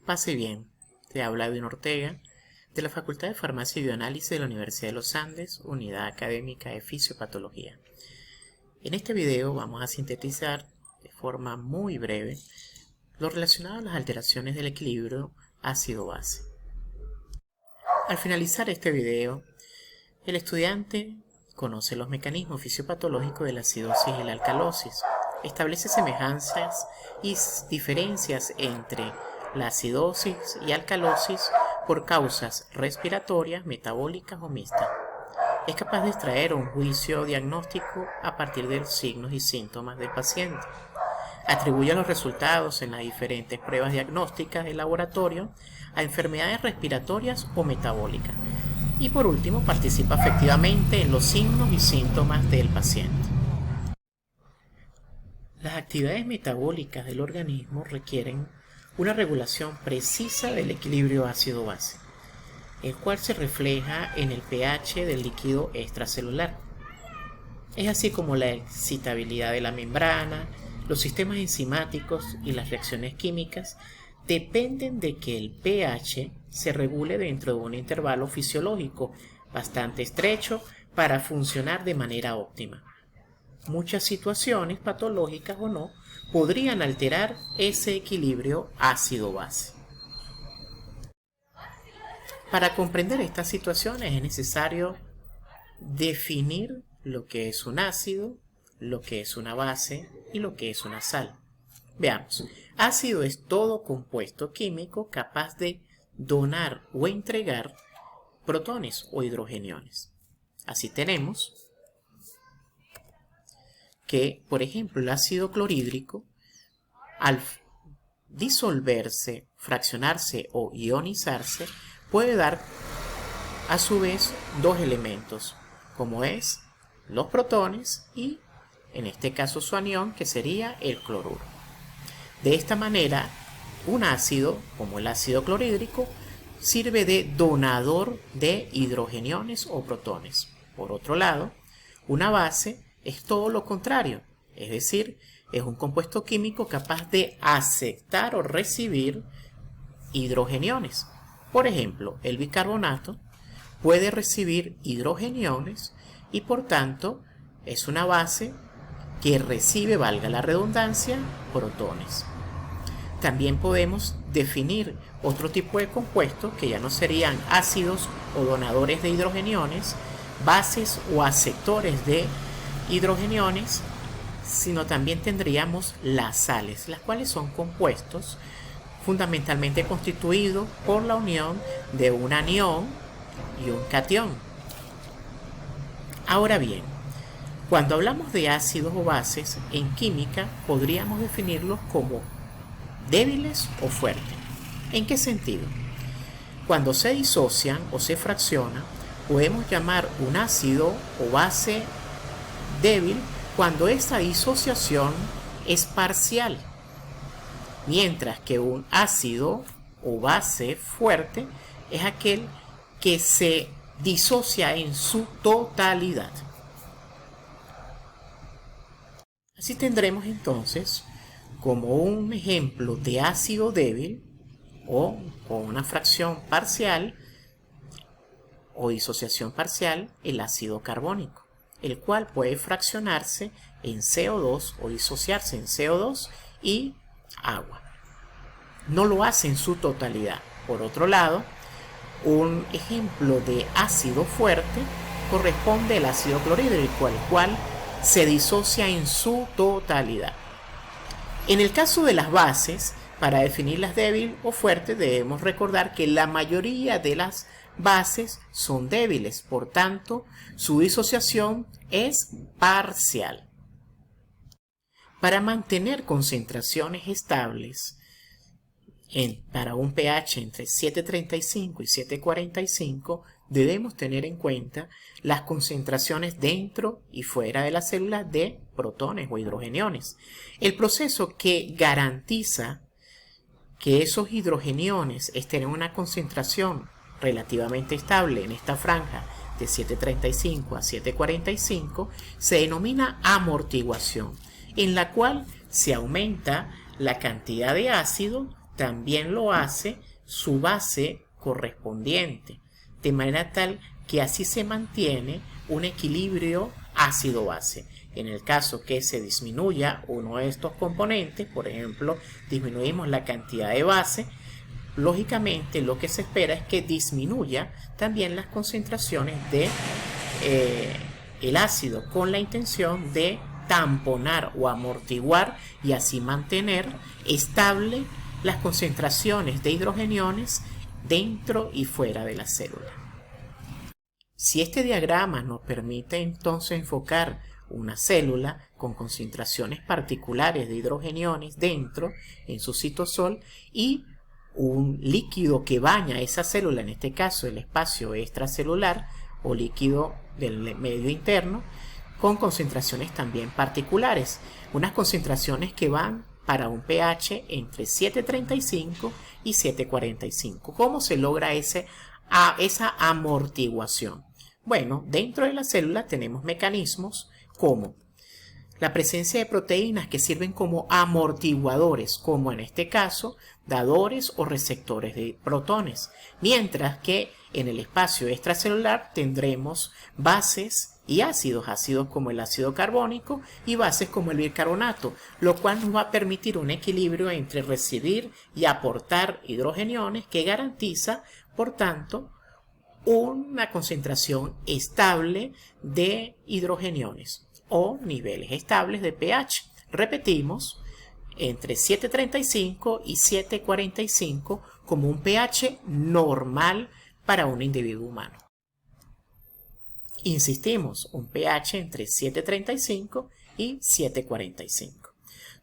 Pase bien, te habla Edwin Ortega, de la Facultad de Farmacia y Bioanálisis de la Universidad de los Andes, Unidad Académica de Fisiopatología. En este video vamos a sintetizar de forma muy breve lo relacionado a las alteraciones del equilibrio ácido-base. Al finalizar este video, el estudiante conoce los mecanismos fisiopatológicos de la acidosis y la alcalosis, establece semejanzas y diferencias entre la acidosis y alcalosis por causas respiratorias, metabólicas o mixtas. Es capaz de extraer un juicio diagnóstico a partir de los signos y síntomas del paciente. Atribuye los resultados en las diferentes pruebas diagnósticas del laboratorio a enfermedades respiratorias o metabólicas. Y por último, participa efectivamente en los signos y síntomas del paciente. Las actividades metabólicas del organismo requieren una regulación precisa del equilibrio ácido-base, el cual se refleja en el pH del líquido extracelular. Es así como la excitabilidad de la membrana, los sistemas enzimáticos y las reacciones químicas dependen de que el pH se regule dentro de un intervalo fisiológico bastante estrecho para funcionar de manera óptima. Muchas situaciones, patológicas o no, podrían alterar ese equilibrio ácido-base. Para comprender estas situaciones es necesario definir lo que es un ácido, lo que es una base y lo que es una sal. Veamos, ácido es todo compuesto químico capaz de donar o entregar protones o hidrogeniones. Así tenemos que, por ejemplo, el ácido clorhídrico, al disolverse, fraccionarse o ionizarse, puede dar a su vez dos elementos, como es los protones y, en este caso, su anión, que sería el cloruro. De esta manera, un ácido, como el ácido clorhídrico, sirve de donador de hidrogeniones o protones. Por otro lado, una base es todo lo contrario, es decir, es un compuesto químico capaz de aceptar o recibir hidrogeniones. Por ejemplo, el bicarbonato puede recibir hidrogeniones y por tanto es una base que recibe, valga la redundancia, protones. También podemos definir otro tipo de compuestos que ya no serían ácidos o donadores de hidrogeniones, bases o aceptores de hidrogeniones, sino también tendríamos las sales, las cuales son compuestos fundamentalmente constituidos por la unión de un anión y un catión. Ahora bien, cuando hablamos de ácidos o bases, en química podríamos definirlos como débiles o fuertes. ¿En qué sentido? Cuando se disocian o se fraccionan, podemos llamar un ácido o base débil cuando esta disociación es parcial, mientras que un ácido o base fuerte es aquel que se disocia en su totalidad. Así tendremos entonces como un ejemplo de ácido débil o con una fracción parcial o disociación parcial el ácido carbónico, el cual puede fraccionarse en CO2 o disociarse en CO2 y agua. No lo hace en su totalidad. Por otro lado, un ejemplo de ácido fuerte corresponde al ácido clorhídrico, el cual se disocia en su totalidad. En el caso de las bases, para definirlas débil o fuerte, debemos recordar que la mayoría de las bases son débiles, por tanto, su disociación es parcial. Para mantener concentraciones estables para un pH entre 7.35 y 7.45, debemos tener en cuenta las concentraciones dentro y fuera de la célula de protones o hidrogeniones. El proceso que garantiza que esos hidrogeniones estén en una concentración relativamente estable en esta franja de 7.35 a 7.45 se denomina amortiguación, en la cual se aumenta la cantidad de ácido también lo hace su base correspondiente, de manera tal que así se mantiene un equilibrio ácido-base. En el caso que se disminuya uno de estos componentes, por ejemplo, disminuimos la cantidad de base, lógicamente lo que se espera es que disminuya también las concentraciones de el ácido, con la intención de tamponar o amortiguar y así mantener estable las concentraciones de hidrogeniones dentro y fuera de la célula. Si este diagrama nos permite entonces enfocar una célula con concentraciones particulares de hidrogeniones dentro, en su citosol, y un líquido que baña esa célula, en este caso el espacio extracelular o líquido del medio interno, con concentraciones también particulares, unas concentraciones que van para un pH entre 7.35 y 7.45. ¿Cómo se logra esa amortiguación? Bueno, dentro de la célula tenemos mecanismos como la presencia de proteínas que sirven como amortiguadores, como en este caso, dadores o receptores de protones, mientras que en el espacio extracelular tendremos bases y ácidos como el ácido carbónico y bases como el bicarbonato, lo cual nos va a permitir un equilibrio entre recibir y aportar hidrogeniones que garantiza, por tanto, una concentración estable de hidrogeniones o niveles estables de pH. Repetimos, entre 7.35 y 7.45 como un pH normal para un individuo humano. Insistimos, un pH entre 7.35 y 7.45.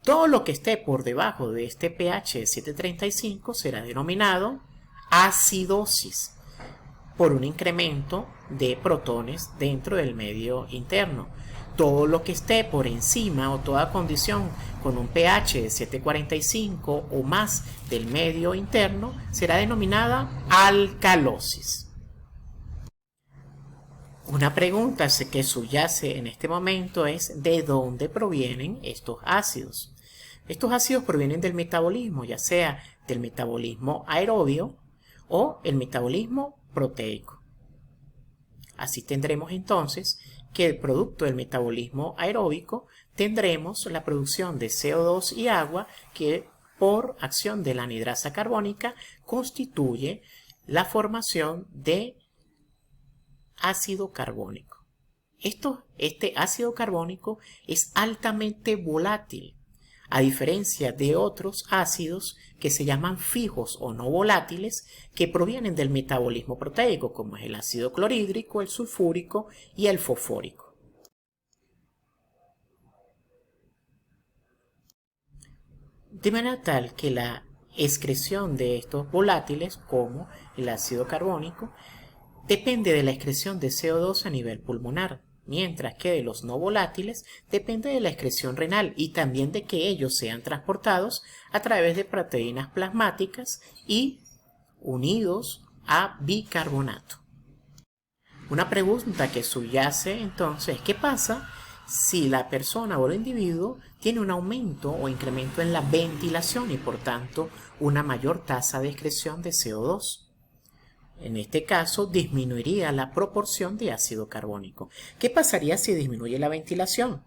Todo lo que esté por debajo de este pH de 7.35 será denominado acidosis, por un incremento de protones dentro del medio interno. Todo lo que esté por encima o toda condición con un pH de 7.45 o más del medio interno será denominada alcalosis. Una pregunta que subyace en este momento es ¿de dónde provienen estos ácidos? Estos ácidos provienen del metabolismo, ya sea del metabolismo aerobio o el metabolismo proteico. Así tendremos entonces que el producto del metabolismo aeróbico tendremos la producción de CO2 y agua que por acción de la anhidrasa carbónica constituye la formación de ácido carbónico. Este ácido carbónico es altamente volátil, a diferencia de otros ácidos que se llaman fijos o no volátiles, que provienen del metabolismo proteico, como es el ácido clorhídrico, el sulfúrico y el fosfórico. De manera tal que la excreción de estos volátiles, como el ácido carbónico, depende de la excreción de CO2 a nivel pulmonar, mientras que de los no volátiles depende de la excreción renal y también de que ellos sean transportados a través de proteínas plasmáticas y unidos a bicarbonato. Una pregunta que subyace entonces, ¿qué pasa si la persona o el individuo tiene un aumento o incremento en la ventilación y por tanto una mayor tasa de excreción de CO2? En este caso disminuiría la proporción de ácido carbónico. ¿Qué pasaría si disminuye la ventilación?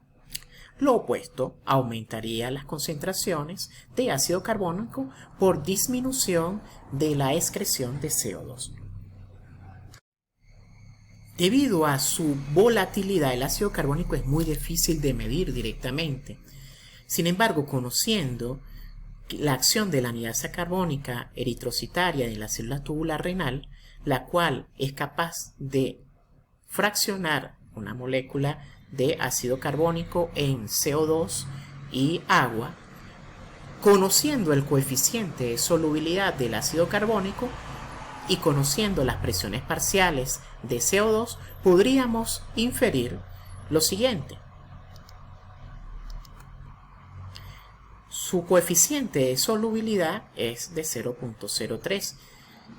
Lo opuesto, aumentaría las concentraciones de ácido carbónico por disminución de la excreción de CO2. Debido a su volatilidad, el ácido carbónico es muy difícil de medir directamente. Sin embargo, conociendo la acción de la anhidrasa carbónica eritrocitaria en la célula tubular renal, la cual es capaz de fraccionar una molécula de ácido carbónico en CO2 y agua, conociendo el coeficiente de solubilidad del ácido carbónico y conociendo las presiones parciales de CO2, podríamos inferir lo siguiente. Su coeficiente de solubilidad es de 0.03.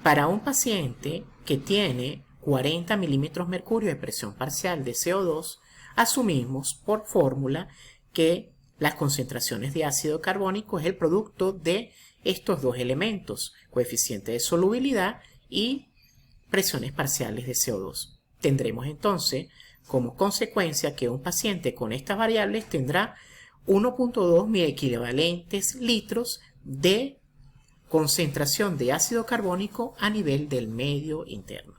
Para un paciente que tiene 40 milímetros mercurio de presión parcial de CO2, asumimos por fórmula que las concentraciones de ácido carbónico es el producto de estos dos elementos, coeficiente de solubilidad y presiones parciales de CO2. Tendremos entonces como consecuencia que un paciente con estas variables tendrá 1.2 miliequivalentes litros de concentración de ácido carbónico a nivel del medio interno.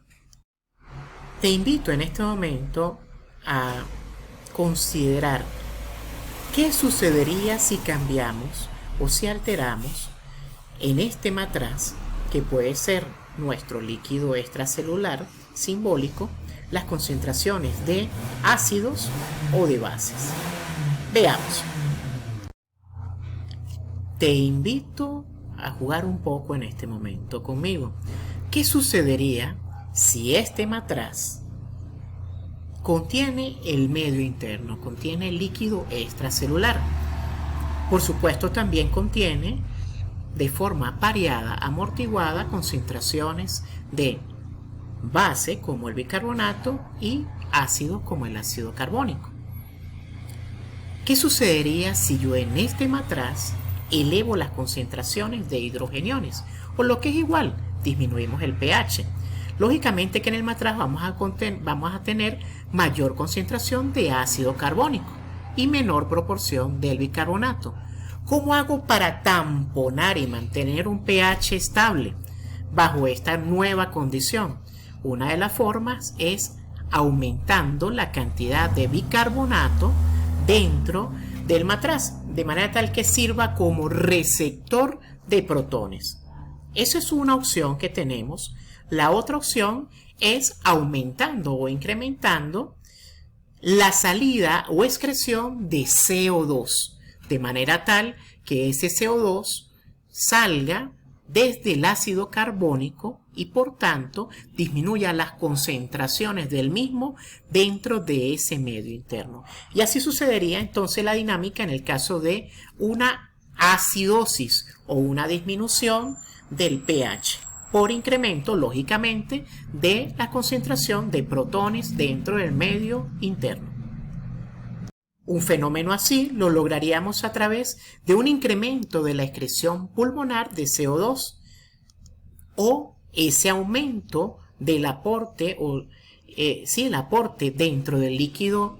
Te invito en este momento a considerar qué sucedería si cambiamos o si alteramos en este matraz, que puede ser nuestro líquido extracelular simbólico, las concentraciones de ácidos o de bases. Veamos. Te invito a jugar un poco en este momento conmigo. ¿Qué sucedería si este matraz contiene el medio interno, contiene el líquido extracelular? Por supuesto, también contiene de forma pareada, amortiguada, concentraciones de base como el bicarbonato y ácido como el ácido carbónico. ¿Qué sucedería si yo en este matraz elevo las concentraciones de hidrogeniones? O lo que es igual, disminuimos el pH. Lógicamente que en el matraz vamos a tener mayor concentración de ácido carbónico y menor proporción del bicarbonato. ¿Cómo hago para tamponar y mantener un pH estable bajo esta nueva condición? Una de las formas es aumentando la cantidad de bicarbonato dentro del matraz, de manera tal que sirva como receptor de protones. Esa es una opción que tenemos. La otra opción es aumentando o incrementando la salida o excreción de CO2, de manera tal que ese CO2 salga desde el ácido carbónico y por tanto disminuya las concentraciones del mismo dentro de ese medio interno. Y así sucedería entonces la dinámica en el caso de una acidosis o una disminución del pH por incremento, lógicamente, de la concentración de protones dentro del medio interno. Un fenómeno así lo lograríamos a través de un incremento de la excreción pulmonar de CO2 o ese aumento del aporte el aporte dentro del líquido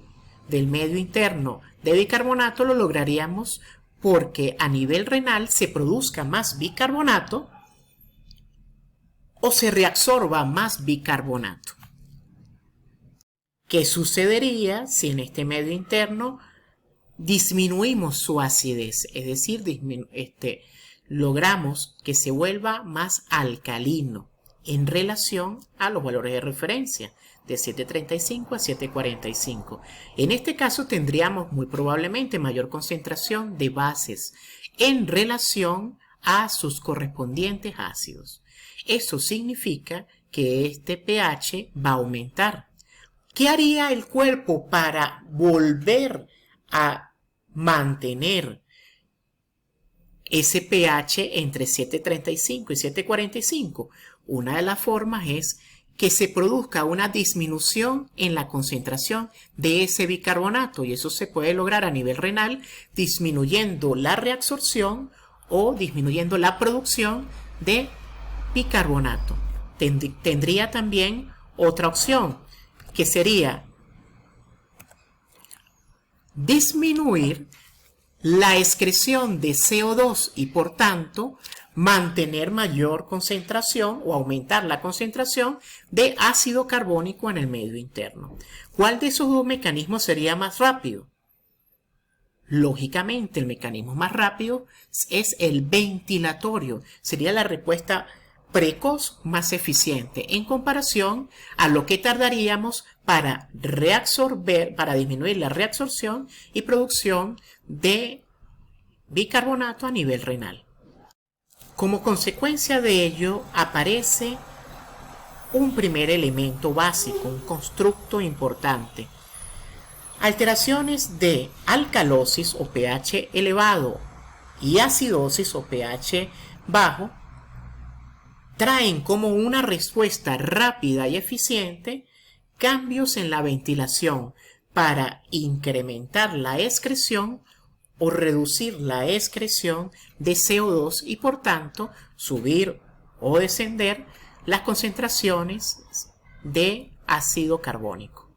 del medio interno de bicarbonato lo lograríamos porque a nivel renal se produzca más bicarbonato o se reabsorba más bicarbonato. ¿Qué sucedería si en este medio interno disminuimos su acidez? Es decir, logramos que se vuelva más alcalino en relación a los valores de referencia de 7.35 a 7.45. En este caso tendríamos muy probablemente mayor concentración de bases en relación a sus correspondientes ácidos. Eso significa que este pH va a aumentar. ¿Qué haría el cuerpo para volver a mantener ese pH entre 7.35 y 7.45? Una de las formas es que se produzca una disminución en la concentración de ese bicarbonato y eso se puede lograr a nivel renal disminuyendo la reabsorción o disminuyendo la producción de bicarbonato. Tendría también otra opción que sería disminuir la excreción de CO2 y por tanto mantener mayor concentración o aumentar la concentración de ácido carbónico en el medio interno. ¿Cuál de esos dos mecanismos sería más rápido? Lógicamente el mecanismo más rápido es el ventilatorio, sería la respuesta precoz más eficiente en comparación a lo que tardaríamos para disminuir la reabsorción y producción de bicarbonato a nivel renal. Como consecuencia de ello aparece un primer elemento básico, un constructo importante. Alteraciones de alcalosis o pH elevado y acidosis o pH bajo traen como una respuesta rápida y eficiente cambios en la ventilación para incrementar la excreción o reducir la excreción de CO2 y por tanto subir o descender las concentraciones de ácido carbónico.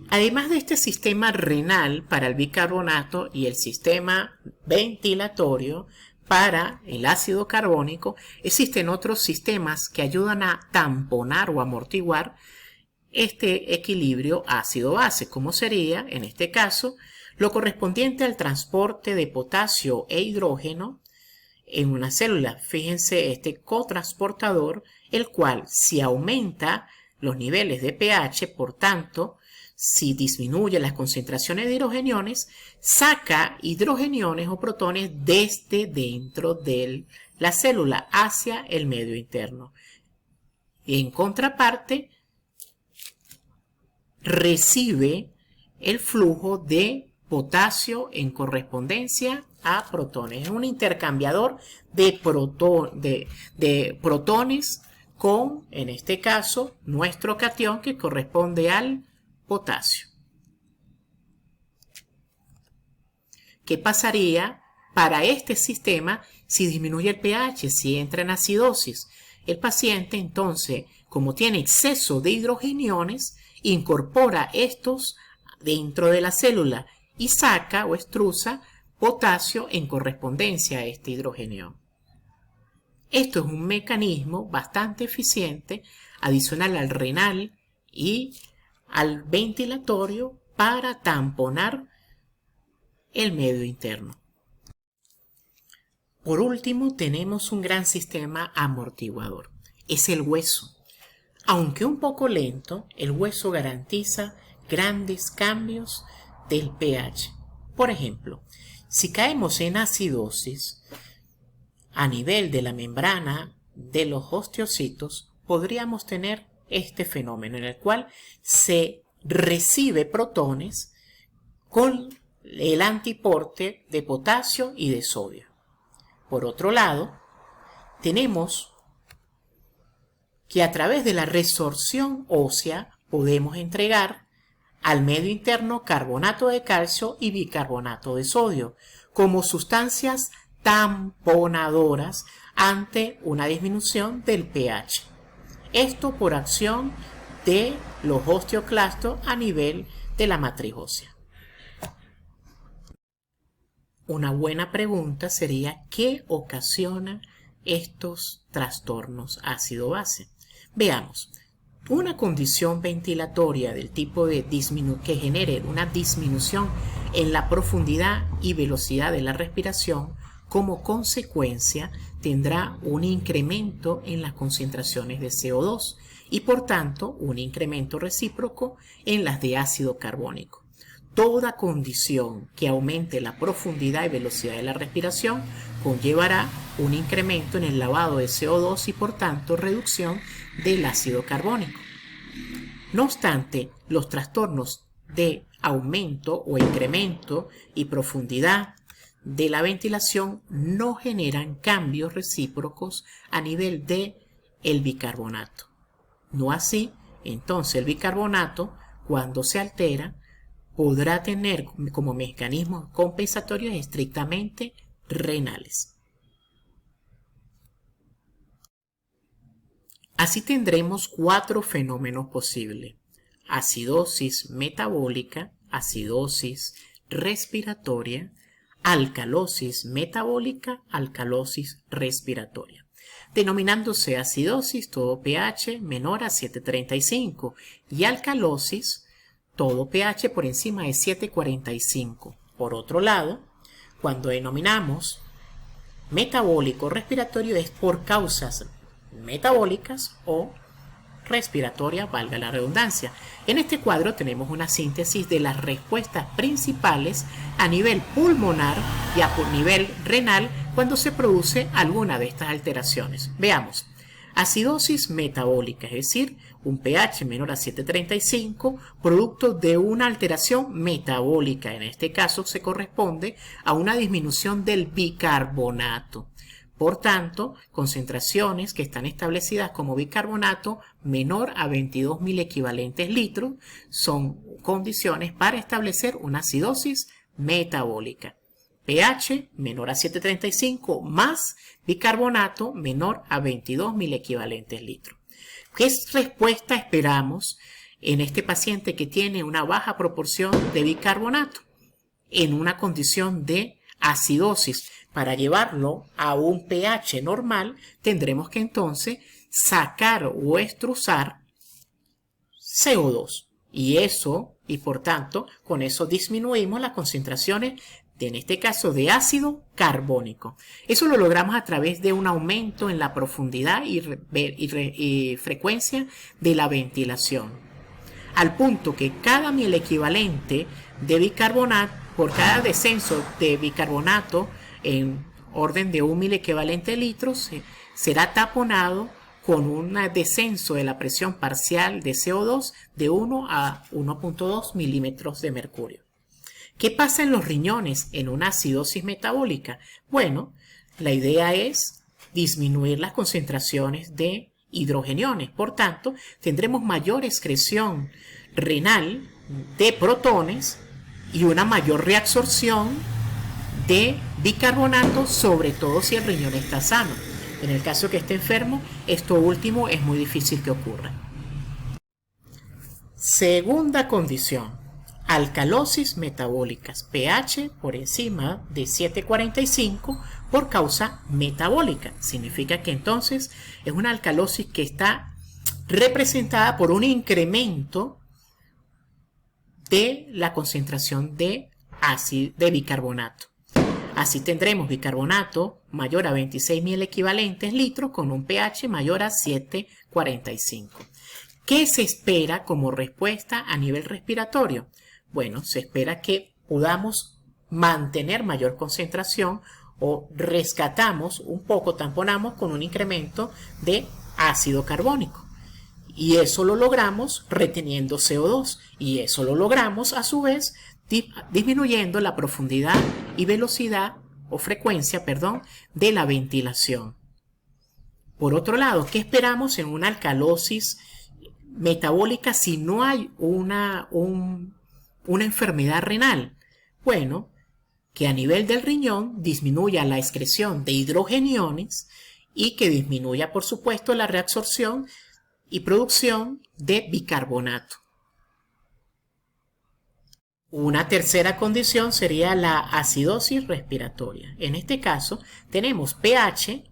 Además de este sistema renal para el bicarbonato y el sistema ventilatorio para el ácido carbónico, existen otros sistemas que ayudan a tamponar o amortiguar este equilibrio ácido-base, como sería, en este caso, lo correspondiente al transporte de potasio e hidrógeno en una célula. Fíjense este cotransportador, el cual si aumenta los niveles de pH, por tanto, si disminuye las concentraciones de hidrogeniones, saca hidrogeniones o protones desde dentro de la célula hacia el medio interno. Y en contraparte, recibe el flujo de potasio en correspondencia a protones. Es un intercambiador de protones con, en este caso, nuestro catión que corresponde al potasio. ¿Qué pasaría para este sistema si disminuye el pH, si entra en acidosis? El paciente entonces, como tiene exceso de hidrogeniones, incorpora estos dentro de la célula y saca o extrusa potasio en correspondencia a este hidrogenión. Esto es un mecanismo bastante eficiente, adicional al renal y al ventilatorio, para tamponar el medio interno. Por último, tenemos un gran sistema amortiguador. Es el hueso. Aunque un poco lento, el hueso garantiza grandes cambios del pH. Por ejemplo, si caemos en acidosis a nivel de la membrana de los osteocitos, podríamos tener este fenómeno en el cual se recibe protones con el antiporte de potasio y de sodio. Por otro lado, tenemos que a través de la resorción ósea podemos entregar al medio interno carbonato de calcio y bicarbonato de sodio como sustancias tamponadoras ante una disminución del pH. Esto por acción de los osteoclastos a nivel de la matriz ósea. Una buena pregunta sería: ¿qué ocasiona estos trastornos ácido-base? Veamos. Una condición ventilatoria del tipo de que genere una disminución en la profundidad y velocidad de la respiración, como consecuencia tendrá un incremento en las concentraciones de CO2 y por tanto un incremento recíproco en las de ácido carbónico. Toda condición que aumente la profundidad y velocidad de la respiración conllevará un incremento en el lavado de CO2 y por tanto reducción del ácido carbónico. No obstante, los trastornos de aumento o incremento y profundidad de la ventilación no generan cambios recíprocos a nivel de el bicarbonato. No así, entonces el bicarbonato, cuando se altera, podrá tener como mecanismos compensatorios estrictamente renales. Así tendremos 4 fenómenos posibles: acidosis metabólica, acidosis respiratoria, alcalosis metabólica, alcalosis respiratoria, denominándose acidosis todo pH menor a 7,35 y alcalosis todo pH por encima de 7,45. Por otro lado, cuando denominamos metabólico respiratorio es por causas metabólicas o respiratorias, valga la redundancia. En este cuadro tenemos una síntesis de las respuestas principales a nivel pulmonar y a nivel renal cuando se produce alguna de estas alteraciones. Veamos. Acidosis metabólica, es decir, un pH menor a 7,35, producto de una alteración metabólica. En este caso se corresponde a una disminución del bicarbonato. Por tanto, concentraciones que están establecidas como bicarbonato menor a 22.000 equivalentes litros son condiciones para establecer una acidosis metabólica. pH menor a 7.35 más bicarbonato menor a 22.000 equivalentes litros. ¿Qué respuesta esperamos en este paciente que tiene una baja proporción de bicarbonato en una condición de acidosis? Para llevarlo a un pH normal, tendremos que entonces sacar o extrusar CO2. Y por tanto, con eso disminuimos las concentraciones, en este caso, de ácido carbónico. Eso lo logramos a través de un aumento en la profundidad y frecuencia de la ventilación. Al punto que cada mil equivalente de bicarbonato, por cada descenso de bicarbonato en orden de 1.000 equivalente litros, será taponado con un descenso de la presión parcial de CO2 de 1 a 1.2 milímetros de mercurio. ¿Qué pasa en los riñones en una acidosis metabólica? Bueno, la idea es disminuir las concentraciones de hidrogeniones. Por tanto, tendremos mayor excreción renal de protones y una mayor reabsorción de bicarbonato, sobre todo si el riñón está sano. En el caso que esté enfermo, esto último es muy difícil que ocurra. Segunda condición, alcalosis metabólicas, pH por encima de 7.45 por causa metabólica. Significa que entonces es una alcalosis que está representada por un incremento de la concentración de bicarbonato. Así tendremos bicarbonato mayor a 26.000 equivalentes litros con un pH mayor a 7.45. ¿Qué se espera como respuesta a nivel respiratorio? Bueno, se espera que podamos mantener mayor concentración o rescatamos un poco, tamponamos con un incremento de ácido carbónico. Y eso lo logramos reteniendo CO2. Y eso lo logramos a su vez disminuyendo la profundidad y velocidad o frecuencia, de la ventilación. Por otro lado, ¿qué esperamos en una alcalosis metabólica si no hay una enfermedad renal? Bueno, que a nivel del riñón disminuya la excreción de hidrogeniones y que disminuya, por supuesto, la reabsorción y producción de bicarbonato. Una tercera condición sería la acidosis respiratoria. En este caso, tenemos pH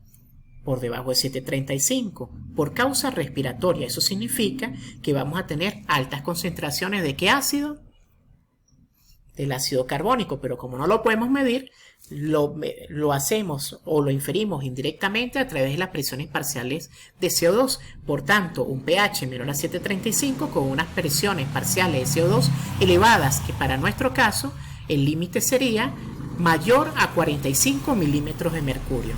por debajo de 7.35 por causa respiratoria. Eso significa que vamos a tener altas concentraciones ¿de qué ácido? Del ácido carbónico, pero como no lo podemos medir, lo hacemos o lo inferimos indirectamente a través de las presiones parciales de CO2. Por tanto, un pH menor a 7.35 con unas presiones parciales de CO2 elevadas, que para nuestro caso el límite sería mayor a 45 milímetros de mercurio.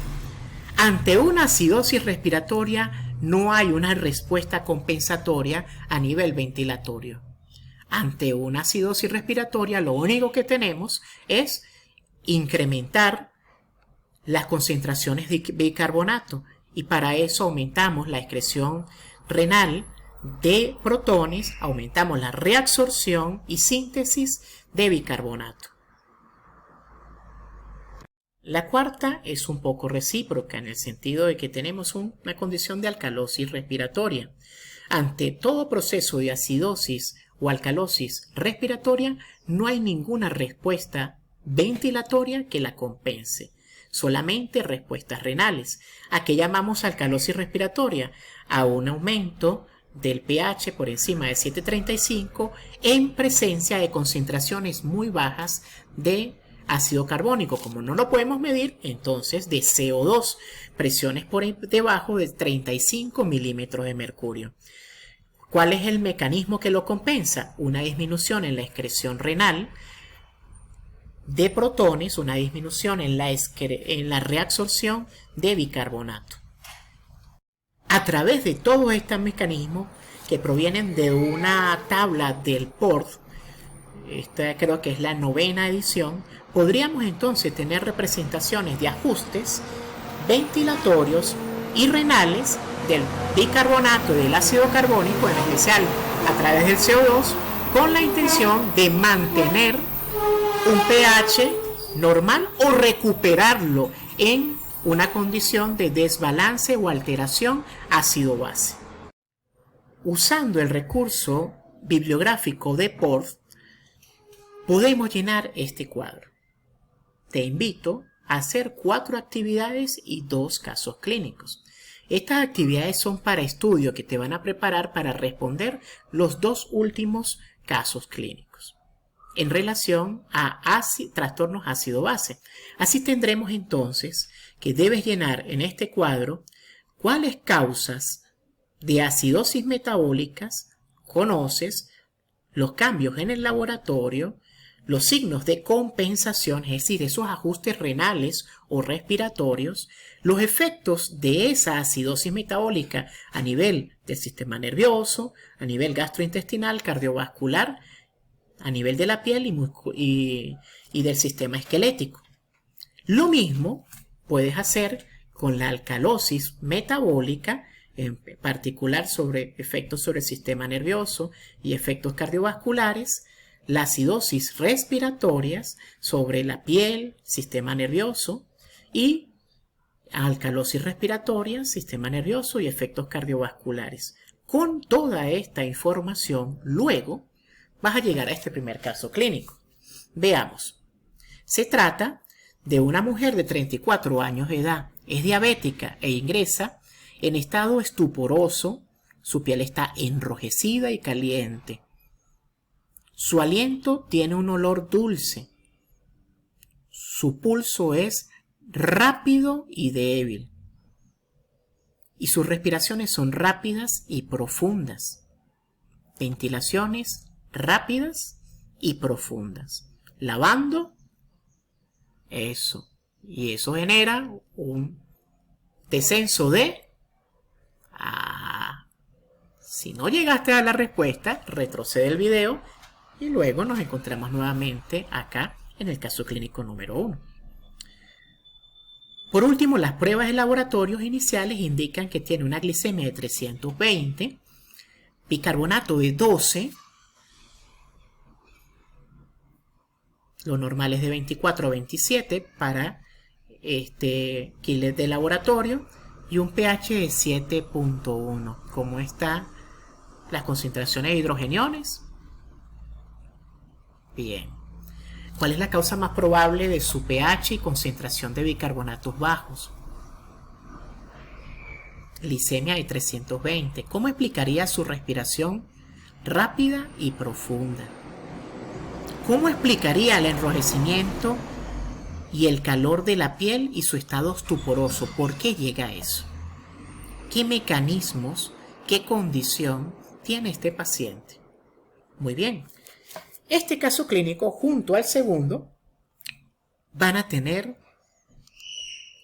Ante una acidosis respiratoria no hay una respuesta compensatoria a nivel ventilatorio. Ante una acidosis respiratoria lo único que tenemos es incrementar las concentraciones de bicarbonato y para eso aumentamos la excreción renal de protones, aumentamos la reabsorción y síntesis de bicarbonato. La cuarta es un poco recíproca en el sentido de que tenemos una condición de alcalosis respiratoria. Ante todo proceso de acidosis o alcalosis respiratoria no hay ninguna respuesta ventilatoria que la compense, solamente respuestas renales. ¿A qué llamamos alcalosis respiratoria? A un aumento del pH por encima de 7.35 en presencia de concentraciones muy bajas de ácido carbónico. Como no lo podemos medir, entonces de CO2, presiones por debajo de 35 milímetros de mercurio. ¿Cuál es el mecanismo que lo compensa? Una disminución en la excreción renal de protones, una disminución en la reabsorción de bicarbonato. A través de todos estos mecanismos que provienen de una tabla del PORD, esta creo que es la 9ª edición, podríamos entonces tener representaciones de ajustes ventilatorios y renales del bicarbonato y del ácido carbónico, en especial a través del CO2, con la intención de mantener un pH normal o recuperarlo en una condición de desbalance o alteración ácido-base. Usando el recurso bibliográfico de Porth, podemos llenar este cuadro. Te invito a hacer 4 actividades y 2 casos clínicos. Estas actividades son para estudio que te van a preparar para responder los 2 últimos casos clínicos en relación a trastornos ácido-base. Así tendremos entonces que debes llenar en este cuadro cuáles causas de acidosis metabólicas conoces, los cambios en el laboratorio, los signos de compensación, es decir, esos ajustes renales o respiratorios, los efectos de esa acidosis metabólica a nivel del sistema nervioso, a nivel gastrointestinal, cardiovascular, a nivel de la piel y del sistema esquelético. Lo mismo puedes hacer con la alcalosis metabólica, en particular sobre efectos sobre el sistema nervioso y efectos cardiovasculares, la acidosis respiratorias sobre la piel, sistema nervioso y alcalosis respiratoria, sistema nervioso y efectos cardiovasculares. Con toda esta información, luego vas a llegar a este primer caso clínico. Veamos. Se trata de una mujer de 34 años de edad, es diabética e ingresa en estado estuporoso, su piel está enrojecida y caliente. Su aliento tiene un olor dulce. Su pulso es rápido y débil. Y sus respiraciones son rápidas y profundas. Ventilaciones rápidas y profundas. Lavando, eso. Y eso genera un descenso de... Si no llegaste a la respuesta, retrocede el video y luego nos encontramos nuevamente acá en el caso clínico número 1. Por último, las pruebas de laboratorios iniciales indican que tiene una glicemia de 320, bicarbonato de 12, lo normal es de 24 a 27 para este killer de laboratorio y un pH de 7.1. ¿Cómo están las concentraciones de hidrogeniones? Bien. ¿Cuál es la causa más probable de su pH y concentración de bicarbonatos bajos? Glicemia de 320. ¿Cómo explicaría su respiración rápida y profunda? ¿Cómo explicaría el enrojecimiento y el calor de la piel y su estado estuporoso? ¿Por qué llega a eso? ¿Qué mecanismos, qué condición tiene este paciente? Muy bien. Este caso clínico junto al segundo van a tener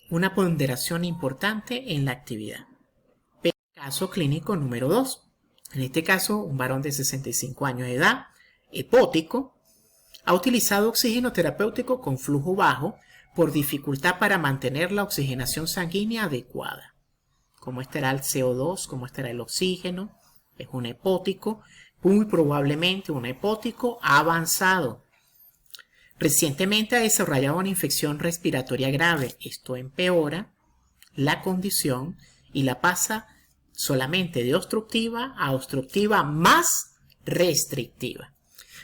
una ponderación importante en la actividad. Caso clínico número 2. En este caso, un varón de 65 años de edad, hepótico, ha utilizado oxígeno terapéutico con flujo bajo por dificultad para mantener la oxigenación sanguínea adecuada. ¿Cómo estará el CO2? ¿Cómo estará el oxígeno? Es un hepótico, muy probablemente un hepótico avanzado. Recientemente ha desarrollado una infección respiratoria grave. Esto empeora la condición y la pasa solamente de obstructiva a obstructiva más restrictiva.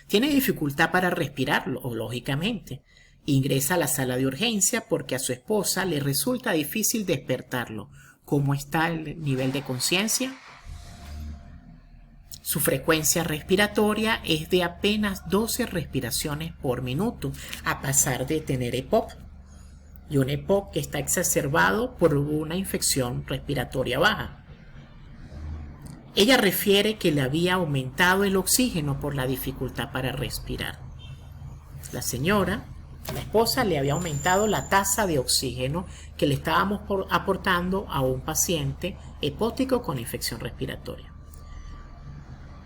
Tiene dificultad para respirar, lógicamente. Ingresa a la sala de urgencia porque a su esposa le resulta difícil despertarlo. ¿Cómo está el nivel de conciencia? Su frecuencia respiratoria es de apenas 12 respiraciones por minuto, a pesar de tener EPOC. Y un EPOC que está exacerbado por una infección respiratoria baja. Ella refiere que le había aumentado el oxígeno por la dificultad para respirar. La señora, la esposa, le había aumentado la tasa de oxígeno que le estábamos aportando a un paciente hepático con infección respiratoria.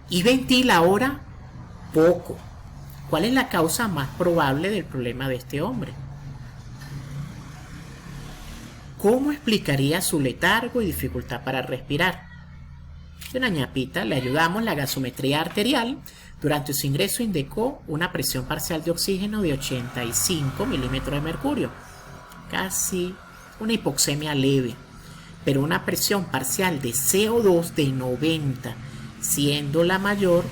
Y ventila ahora poco. ¿Cuál es la causa más probable del problema de este hombre? ¿Cómo explicaría su letargo y dificultad para respirar? Doña Ñapita, le ayudamos. La gasometría arterial durante su ingreso indicó una presión parcial de oxígeno de 85 milímetros de mercurio, casi una hipoxemia leve, pero una presión parcial de CO2 de 90, siendo la mayor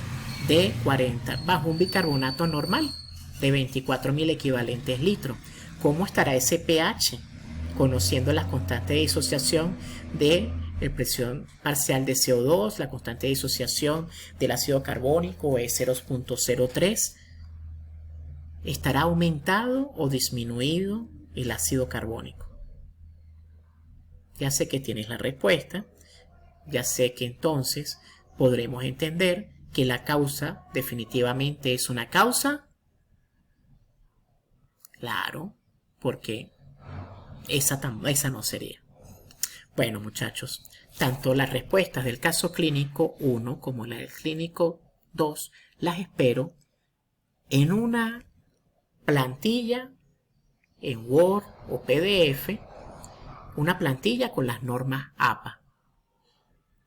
de 40, bajo un bicarbonato normal de 24.000 equivalentes litros. ¿Cómo estará ese pH? Conociendo las constantes de disociación de presión parcial de CO2, la constante de disociación del ácido carbónico es 0.03. ¿Estará aumentado o disminuido el ácido carbónico? Ya sé que tienes la respuesta. Ya sé que entonces podremos entender que la causa definitivamente es una causa. Claro, porque esa no sería. Bueno, muchachos, tanto las respuestas del caso clínico 1 como la del clínico 2 las espero en una plantilla en Word o PDF, una plantilla con las normas APA.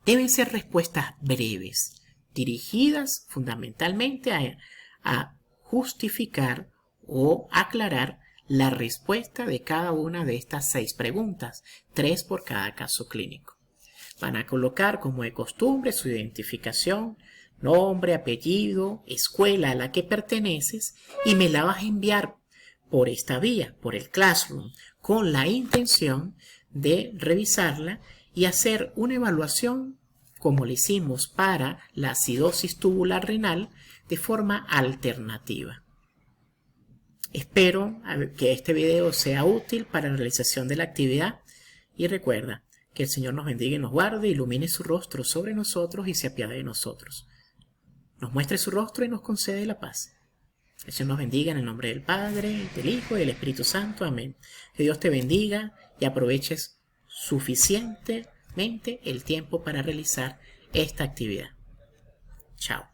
Deben ser respuestas breves, dirigidas fundamentalmente a justificar o aclarar la respuesta de cada una de estas 6 preguntas, 3 por cada caso clínico. Van a colocar como de costumbre su identificación, nombre, apellido, escuela a la que perteneces, y me la vas a enviar por esta vía, por el Classroom, con la intención de revisarla y hacer una evaluación como le hicimos para la acidosis tubular renal de forma alternativa. Espero que este video sea útil para la realización de la actividad y recuerda que el Señor nos bendiga y nos guarde, ilumine su rostro sobre nosotros y se apiade de nosotros. Nos muestre su rostro y nos concede la paz. El Señor nos bendiga en el nombre del Padre, del Hijo y del Espíritu Santo. Amén. Que Dios te bendiga y aproveches suficientemente el tiempo para realizar esta actividad. Chao.